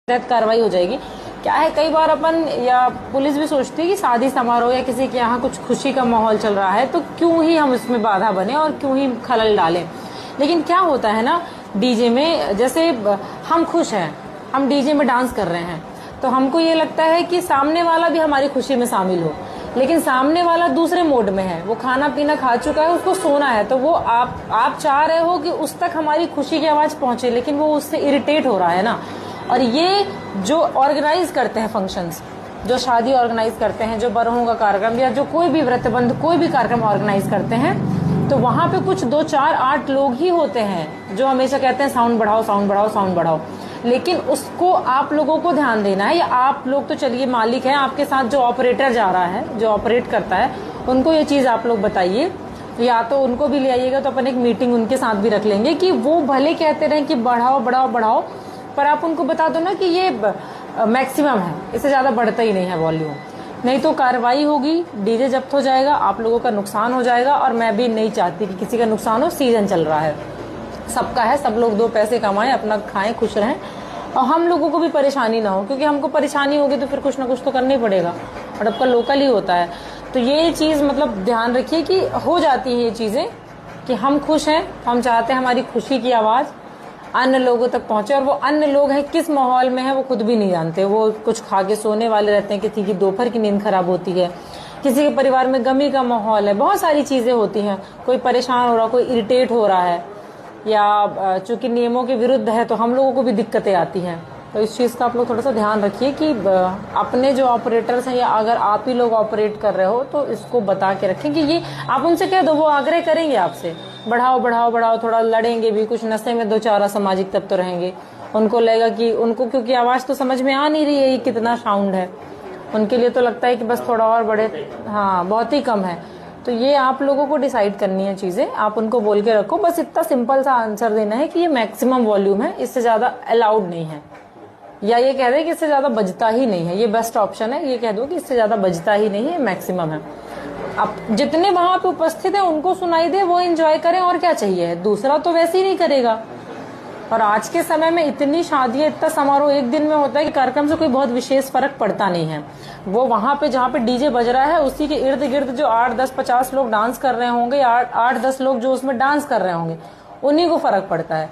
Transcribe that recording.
तहत कार्रवाई हो जाएगी। क्या है, कई बार अपन या पुलिस भी सोचती है कि शादी समारोह या किसी के यहाँ कुछ खुशी का माहौल चल रहा है तो क्यों ही हम इसमें बाधा बने और क्यों ही खलल डालें। लेकिन क्या होता है ना, डीजे में जैसे हम खुश हैं, हम डीजे में डांस कर रहे हैं तो हमको ये लगता है कि सामने वाला भी हमारी खुशी में शामिल हो, लेकिन सामने वाला दूसरे मोड में है, वो खाना पीना खा चुका है, उसको सोना है, तो वो आप चाह रहे हो कि उस तक हमारी खुशी की आवाज पहुंचे, लेकिन वो उससे इरिटेट हो रहा है ना। और ये जो ऑर्गेनाइज करते हैं फंक्शंस, जो शादी ऑर्गेनाइज करते हैं, जो बरहों का कार्यक्रम या जो कोई भी व्रतबंध कोई भी कार्यक्रम ऑर्गेनाइज करते हैं, तो वहां पे कुछ 2 4 8 लोग ही होते हैं जो हमेशा कहते हैं साउंड बढ़ाओ साउंड बढ़ाओ साउंड बढ़ाओ। लेकिन उसको आप लोगों को ध्यान देना है, या आप लोग तो चलिए मालिक हैं, आपके साथ जो ऑपरेटर जा रहा है, जो ऑपरेट करता है, उनको ये चीज आप लोग बताइए, या तो उनको भी ले आइएगा तो अपन एक मीटिंग उनके साथ भी रख लेंगे कि वो भले कहते रहे कि बढ़ाओ बढ़ाओ बढ़ाओ, पर आप उनको बता दो ना कि ये मैक्सिमम है, इससे ज्यादा बढ़ता ही नहीं है वॉल्यूम, नहीं तो कार्रवाई होगी, डीजे जब्त हो जाएगा, आप लोगों का नुकसान हो जाएगा। और मैं भी नहीं चाहती कि किसी का नुकसान हो, सीजन चल रहा है, सबका है, सब लोग 2 पैसे कमाएं, अपना खाएं, खुश रहें, और हम लोगों को भी परेशानी ना हो, क्योंकि हमको परेशानी होगी तो फिर कुछ ना कुछ तो करना ही पड़ेगा, और आपका लोकल ही होता है। तो ये चीज मतलब ध्यान रखिए कि हो जाती है ये चीजें कि हम खुश हैं, हम चाहते हैं हमारी खुशी की आवाज अन्य लोगों तक पहुंचे, और वो अन्य लोग हैं किस माहौल में है वो खुद भी नहीं जानते, वो कुछ खा के सोने वाले रहते हैं, किसी की दोपहर की नींद खराब होती है, किसी के परिवार में गमी का माहौल है, बहुत सारी चीजें होती हैं, कोई परेशान हो रहा, कोई इरिटेट हो रहा है, या चूंकि नियमों के विरुद्ध है तो हम लोगों को भी दिक्कतें आती हैं। तो इस चीज का आप लोग थोड़ा सा ध्यान रखिए कि अपने जो ऑपरेटर्स हैं, या अगर आप ही लोग ऑपरेट कर रहे हो तो इसको बता के रखें कि ये आप उनसे कह दो, वो आग्रह करेंगे आपसे, बढ़ाओ बढ़ाओ बढ़ाओ, थोड़ा लड़ेंगे भी, कुछ नशे में 2 4 असामाजिक तत्व तो रहेंगे, उनको लगेगा कि उनको, क्योंकि आवाज तो समझ में आ नहीं रही है ये कितना साउंड है, उनके लिए तो लगता है कि बस थोड़ा और बढ़े, हाँ बहुत ही कम है। तो ये आप लोगों को डिसाइड करनी है चीजें, आप उनको बोल के रखो, बस इतना सिंपल सा आंसर देना है कि ये मैक्सिमम वॉल्यूम है, इससे ज्यादा अलाउड नहीं है, या ये कह दे कि इससे ज्यादा बजता ही नहीं है, ये बेस्ट ऑप्शन है, ये कह दो कि इससे ज्यादा बजता ही नहीं है, मैक्सिमम है। अब जितने वहां पे उपस्थित है उनको सुनाई दे, वो एंजॉय करें, और क्या चाहिए, दूसरा तो वैसे ही नहीं करेगा। और आज के समय में इतनी शादियां, इतना समारोह एक दिन में होता है कि कार्यक्रम से कोई बहुत विशेष फर्क पड़ता नहीं है। वो वहां पे जहाँ पे डीजे बज रहा है उसी के इर्द गिर्द जो 8 10 50 लोग डांस कर रहे होंगे, या 8 10 लोग जो उसमें डांस कर रहे होंगे, उन्हीं को फर्क पड़ता है।